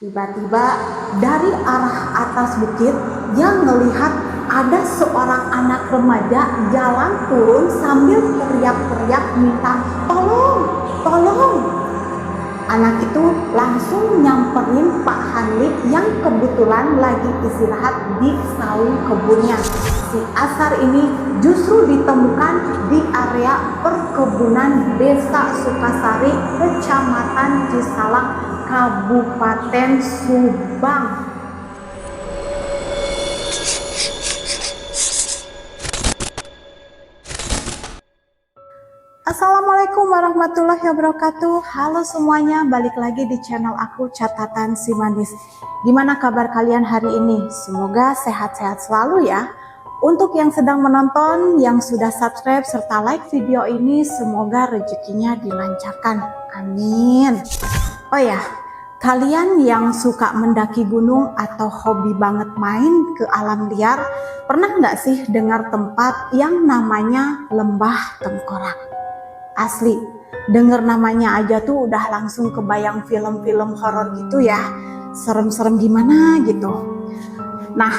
Tiba-tiba dari arah atas bukit dia melihat ada seorang anak remaja jalan turun sambil teriak-teriak minta tolong, tolong. Anak itu langsung nyamperin Pak Hanli yang kebetulan lagi istirahat di saung kebunnya. Si Ashar ini justru ditemukan di area perkebunan Desa Sukasari, Kecamatan Cisalang, Kabupaten Subang. Assalamualaikum warahmatullahi wabarakatuh. Halo semuanya, balik lagi di channel aku Catatan Si Manis. Gimana kabar kalian hari ini? Semoga sehat-sehat selalu ya. Untuk yang sedang menonton, yang sudah subscribe serta like video ini, semoga rezekinya dilancarkan. Amin. Oh ya, kalian yang suka mendaki gunung atau hobi banget main ke alam liar, pernah nggak sih dengar tempat yang namanya Lembah Tengkorak? Asli, denger namanya aja tuh udah langsung kebayang film-film horor gitu ya. Serem-serem gimana gitu. Nah,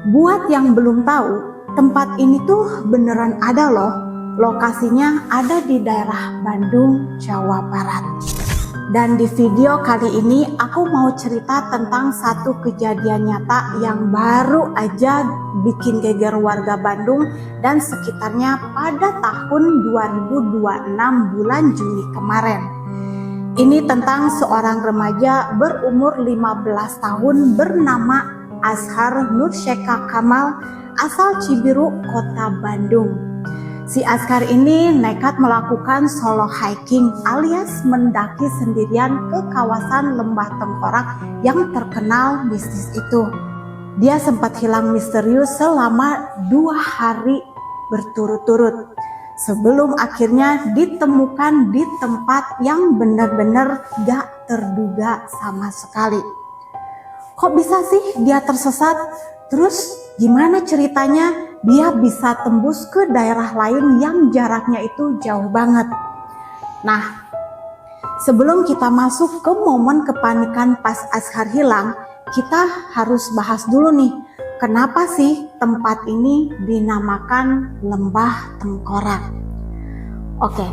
buat yang belum tahu, tempat ini tuh beneran ada loh. Lokasinya ada di daerah Bandung, Jawa Barat. Dan di video kali ini aku mau cerita tentang satu kejadian nyata yang baru aja bikin geger warga Bandung dan sekitarnya pada tahun 2026 bulan Juli kemarin. Ini tentang seorang remaja berumur 15 tahun bernama Ashar Nursyeka Kamal asal Cibiru, Kota Bandung. Si Ashar ini nekat melakukan solo hiking alias mendaki sendirian ke kawasan Lembah Tengkorak yang terkenal mistis itu. Dia sempat hilang misterius selama 2 hari berturut-turut sebelum akhirnya ditemukan di tempat yang benar-benar gak terduga sama sekali. Kok bisa sih dia tersesat? Terus gimana ceritanya dia bisa tembus ke daerah lain yang jaraknya itu jauh banget? Nah, sebelum kita masuk ke momen kepanikan pas Ashar hilang, kita harus bahas dulu nih, kenapa sih tempat ini dinamakan Lembah Tengkorak? Oke,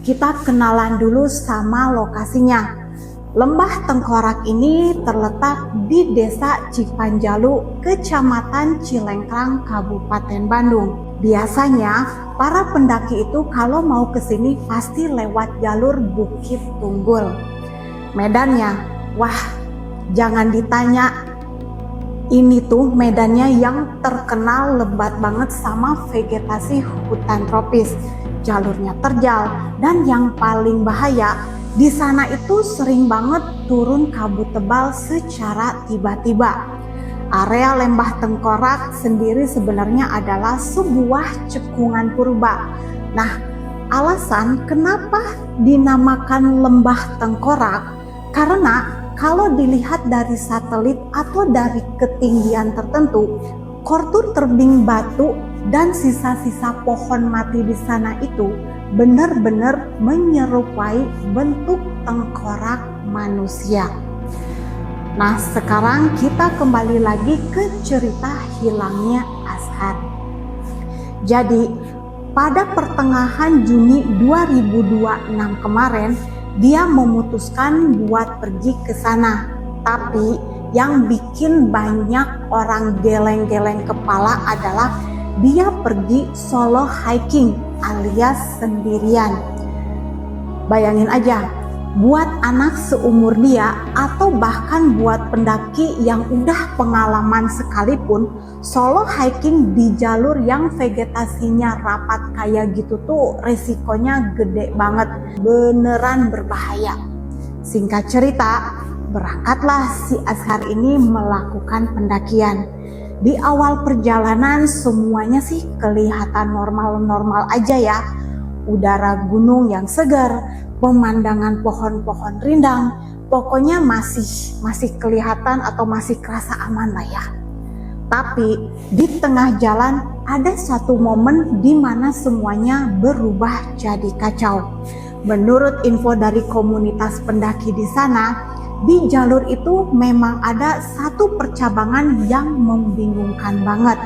kita kenalan dulu sama lokasinya. Lembah Tengkorak ini terletak di Desa Cipanjalu, Kecamatan Cilengkrang, Kabupaten Bandung. Biasanya para pendaki itu kalau mau ke sini pasti lewat jalur Bukit Tunggul. Medannya, wah, jangan ditanya. Ini tuh medannya yang terkenal lebat banget sama vegetasi hutan tropis. Jalurnya terjal dan yang paling bahaya, di sana itu sering banget turun kabut tebal secara tiba-tiba. Area Lembah Tengkorak sendiri sebenarnya adalah sebuah cekungan purba. Nah, alasan kenapa dinamakan Lembah Tengkorak? Karena kalau dilihat dari satelit atau dari ketinggian tertentu, kontur tebing batu dan sisa-sisa pohon mati di sana itu benar-benar menyerupai bentuk tengkorak manusia. Nah, sekarang kita kembali lagi ke cerita hilangnya Ashar. Jadi, pada pertengahan Juni 2026 kemarin, dia memutuskan buat pergi ke sana. Tapi yang bikin banyak orang geleng-geleng kepala adalah dia pergi solo hiking alias sendirian. Bayangin aja, buat anak seumur dia atau bahkan buat pendaki yang udah pengalaman sekalipun, solo hiking di jalur yang vegetasinya rapat kayak gitu tuh resikonya gede banget, beneran berbahaya. Singkat cerita, berangkatlah si Ashar ini melakukan pendakian. Di awal perjalanan semuanya sih kelihatan normal-normal aja ya. Udara gunung yang segar, pemandangan pohon-pohon rindang, pokoknya masih kelihatan atau masih kerasa aman lah ya. Tapi di tengah jalan ada satu momen di mana semuanya berubah jadi kacau. Menurut info dari komunitas pendaki di sana, di jalur itu memang ada satu percabangan yang membingungkan banget.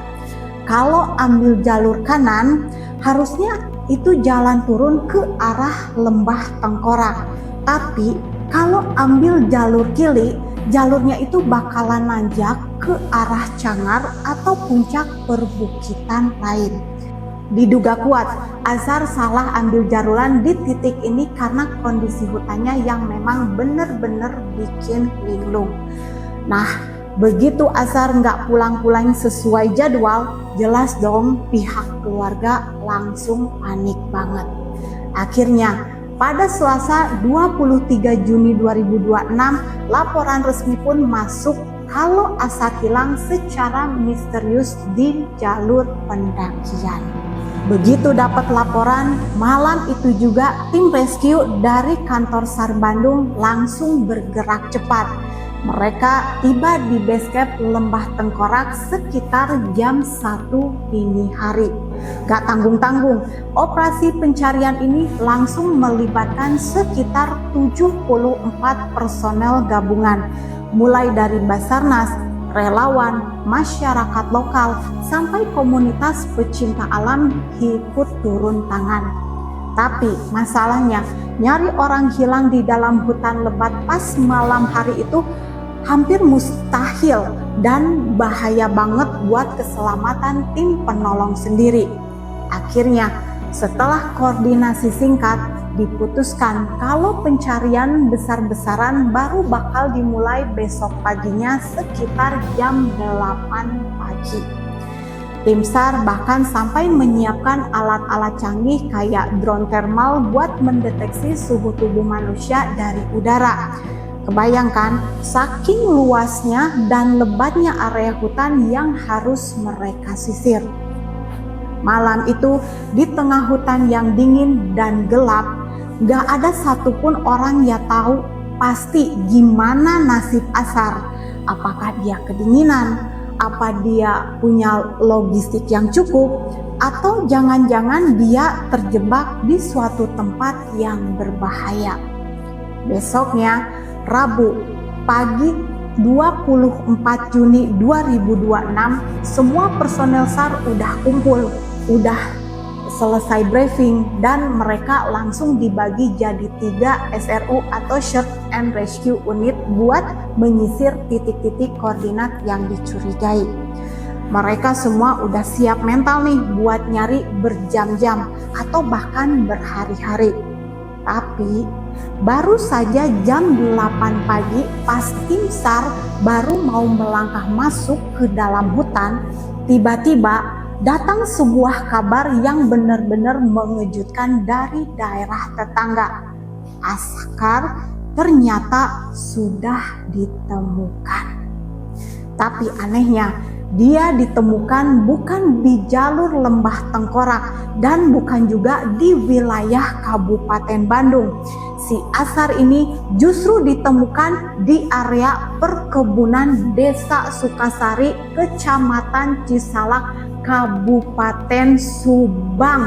Kalau ambil jalur kanan, harusnya itu jalan turun ke arah Lembah Tengkorak. Tapi kalau ambil jalur kiri, jalurnya itu bakalan nanjak ke arah Cangar atau puncak perbukitan lain. Diduga kuat, Azhar salah ambil jarulan di titik ini karena kondisi hutannya yang memang bener-bener bikin linglung. Nah, begitu Azhar nggak pulang-pulang sesuai jadwal, jelas dong pihak keluarga langsung panik banget. Akhirnya, pada Selasa 23 Juni 2026, laporan resmi pun masuk kalau Azhar hilang secara misterius di jalur pendakian. Begitu dapat laporan, malam itu juga tim rescue dari kantor SAR Bandung langsung bergerak cepat. Mereka tiba di base camp Lembah Tengkorak sekitar jam 1 dini hari. Gak tanggung-tanggung, operasi pencarian ini langsung melibatkan sekitar 74 personel gabungan, mulai dari Basarnas, relawan, masyarakat lokal, sampai komunitas pecinta alam ikut turun tangan. Tapi masalahnya, nyari orang hilang di dalam hutan lebat pas malam hari itu hampir mustahil dan bahaya banget buat keselamatan tim penolong sendiri. Akhirnya, setelah koordinasi singkat, diputuskan kalau pencarian besar-besaran baru bakal dimulai besok paginya sekitar jam 8 pagi. Tim SAR bahkan sampai menyiapkan alat-alat canggih kayak drone thermal buat mendeteksi suhu tubuh manusia dari udara. Kebayangkan saking luasnya dan lebatnya area hutan yang harus mereka sisir. Malam itu di tengah hutan yang dingin dan gelap, gak ada satupun orang yang tahu pasti gimana nasib Azhar. Apakah dia kedinginan, apa dia punya logistik yang cukup, atau jangan-jangan dia terjebak di suatu tempat yang berbahaya. Besoknya, Rabu, pagi 24 Juni 2026, semua personel SAR udah kumpul, udah selesai briefing, dan mereka langsung dibagi jadi 3 SRU atau Search and Rescue Unit buat menyisir titik-titik koordinat yang dicurigai. Mereka semua udah siap mental nih buat nyari berjam-jam atau bahkan berhari-hari. Tapi baru saja jam 8 pagi pas tim SAR baru mau melangkah masuk ke dalam hutan, tiba-tiba datang sebuah kabar yang benar-benar mengejutkan dari daerah tetangga. Azhar ternyata sudah ditemukan. Tapi anehnya, dia ditemukan bukan di jalur Lembah Tengkorak dan bukan juga di wilayah Kabupaten Bandung. Si Azhar ini justru ditemukan di area perkebunan Desa Sukasari, Kecamatan Cisalak, Kabupaten Subang.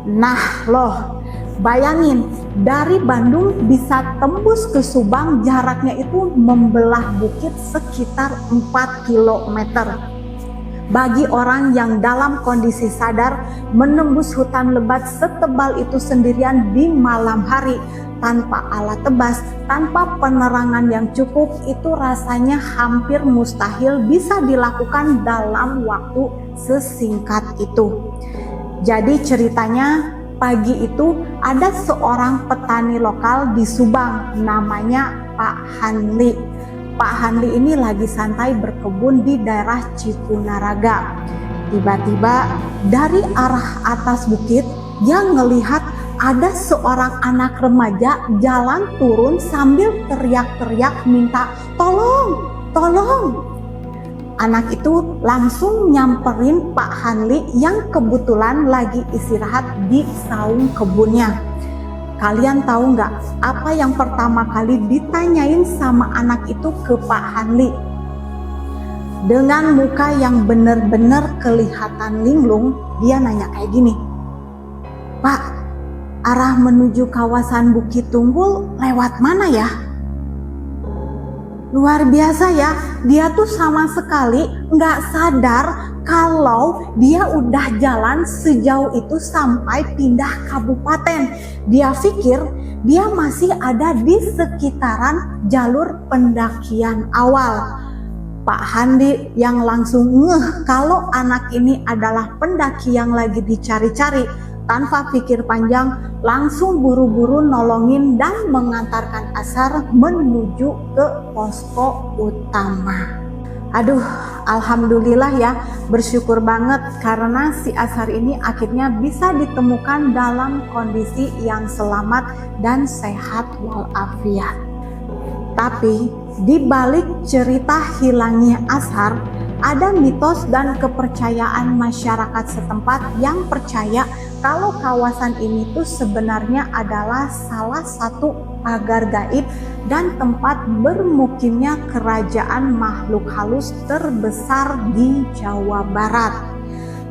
Nah loh, bayangin dari Bandung bisa tembus ke Subang, jaraknya itu membelah bukit sekitar 4 km. Bagi orang yang dalam kondisi sadar menembus hutan lebat setebal itu sendirian di malam hari tanpa alat tebas, tanpa penerangan yang cukup, itu rasanya hampir mustahil bisa dilakukan dalam waktu sesingkat itu. Jadi ceritanya, pagi itu ada seorang petani lokal di Subang namanya Pak Hanli. Pak Hanli ini lagi santai berkebun di daerah Cipunaraga. Tiba-tiba dari arah atas bukit dia ngelihat ada seorang anak remaja jalan turun sambil teriak-teriak minta tolong, tolong. Anak itu langsung nyamperin Pak Hanli yang kebetulan lagi istirahat di saung kebunnya. Kalian tahu nggak apa yang pertama kali ditanyain sama anak itu ke Pak Hanli? Dengan muka yang benar-benar kelihatan linglung, dia nanya kayak gini, "Pak, arah menuju kawasan Bukit Tunggul lewat mana ya?" Luar biasa ya, dia tuh sama sekali nggak sadar kalau dia udah jalan sejauh itu sampai pindah kabupaten. Dia pikir dia masih ada di sekitaran jalur pendakian awal. Pak Handi yang langsung ngeh kalau anak ini adalah pendaki yang lagi dicari-cari, tanpa pikir panjang langsung buru-buru nolongin dan mengantarkan Ashar menuju ke posko utama. Aduh, alhamdulillah ya, bersyukur banget karena si Ashar ini akhirnya bisa ditemukan dalam kondisi yang selamat dan sehat walafiat. Tapi di balik cerita hilangnya Ashar, ada mitos dan kepercayaan masyarakat setempat yang percaya kalau kawasan ini tuh sebenarnya adalah salah satu pagar gaib dan tempat bermukimnya kerajaan makhluk halus terbesar di Jawa Barat.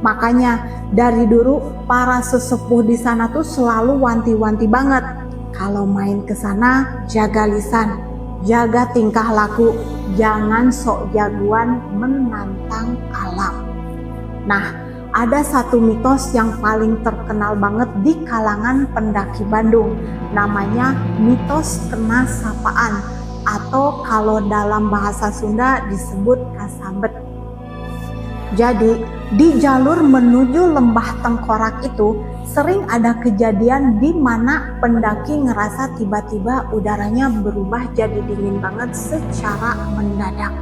Makanya dari dulu para sesepuh di sana tuh selalu wanti-wanti banget, kalau main ke sana jaga lisan, jaga tingkah laku, jangan sok jagoan menantang alam. Nah, ada satu mitos yang paling terkenal banget di kalangan pendaki Bandung, namanya mitos kena sapaan, atau kalau dalam bahasa Sunda disebut kasabet. Jadi di jalur menuju lembah Tengkorak itu sering ada kejadian di mana pendaki ngerasa tiba-tiba udaranya berubah jadi dingin banget secara mendadak.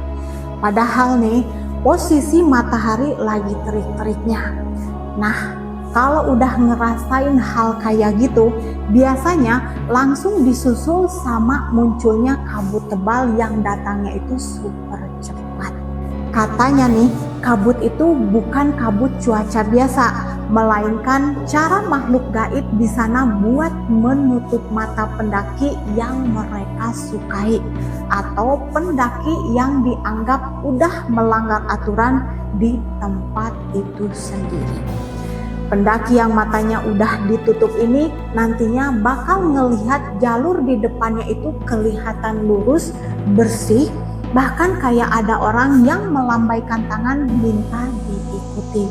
Padahal nih posisi matahari lagi terik-teriknya. Nah, kalau udah ngerasain hal kayak gitu, biasanya langsung disusul sama munculnya kabut tebal yang datangnya itu super cepat. Katanya nih, kabut itu bukan kabut cuaca biasa, melainkan cara makhluk gaib di sana buat menutup mata pendaki yang mereka sukai atau pendaki yang dianggap udah melanggar aturan di tempat itu sendiri. Pendaki yang matanya udah ditutup ini nantinya bakal ngelihat jalur di depannya itu kelihatan lurus, bersih, bahkan kayak ada orang yang melambaikan tangan minta diikuti.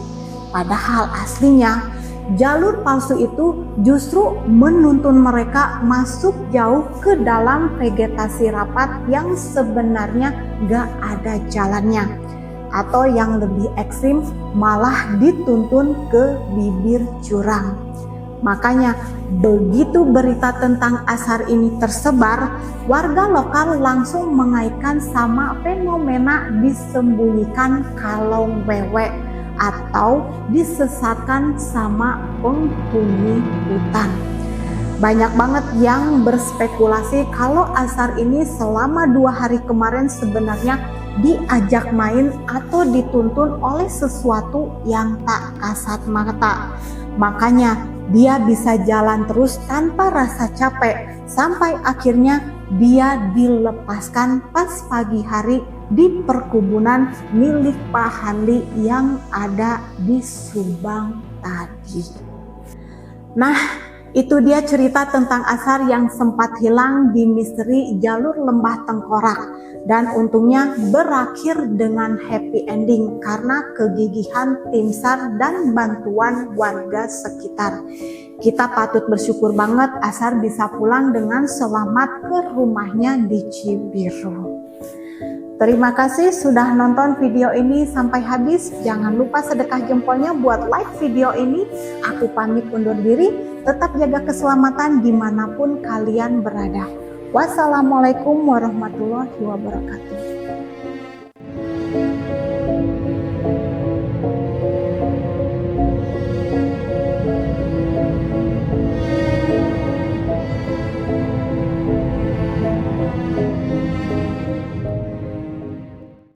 Padahal aslinya jalur palsu itu justru menuntun mereka masuk jauh ke dalam vegetasi rapat yang sebenarnya gak ada jalannya. Atau yang lebih ekstrim malah dituntun ke bibir jurang. Makanya begitu berita tentang Ashar ini tersebar, warga lokal langsung mengaitkan sama fenomena disembunyikan kalong wewe atau disesatkan sama penghuni hutan. Banyak banget yang berspekulasi kalau Ashar ini selama 2 hari kemarin sebenarnya diajak main atau dituntun oleh sesuatu yang tak kasat mata. Makanya dia bisa jalan terus tanpa rasa capek sampai akhirnya dia dilepaskan pas pagi hari di perkebunan milik Pak Handi yang ada di Subang tadi. Nah, itu dia cerita tentang Ashar yang sempat hilang di misteri jalur lembah Tengkorak, dan untungnya berakhir dengan happy ending karena kegigihan tim SAR dan bantuan warga sekitar. Kita patut bersyukur banget Ashar bisa pulang dengan selamat ke rumahnya di Cibiru. Terima kasih sudah nonton video ini sampai habis. Jangan lupa sedekah jempolnya buat like video ini. Aku pamit undur diri. Tetap jaga keselamatan dimanapun kalian berada. Wassalamualaikum warahmatullahi wabarakatuh.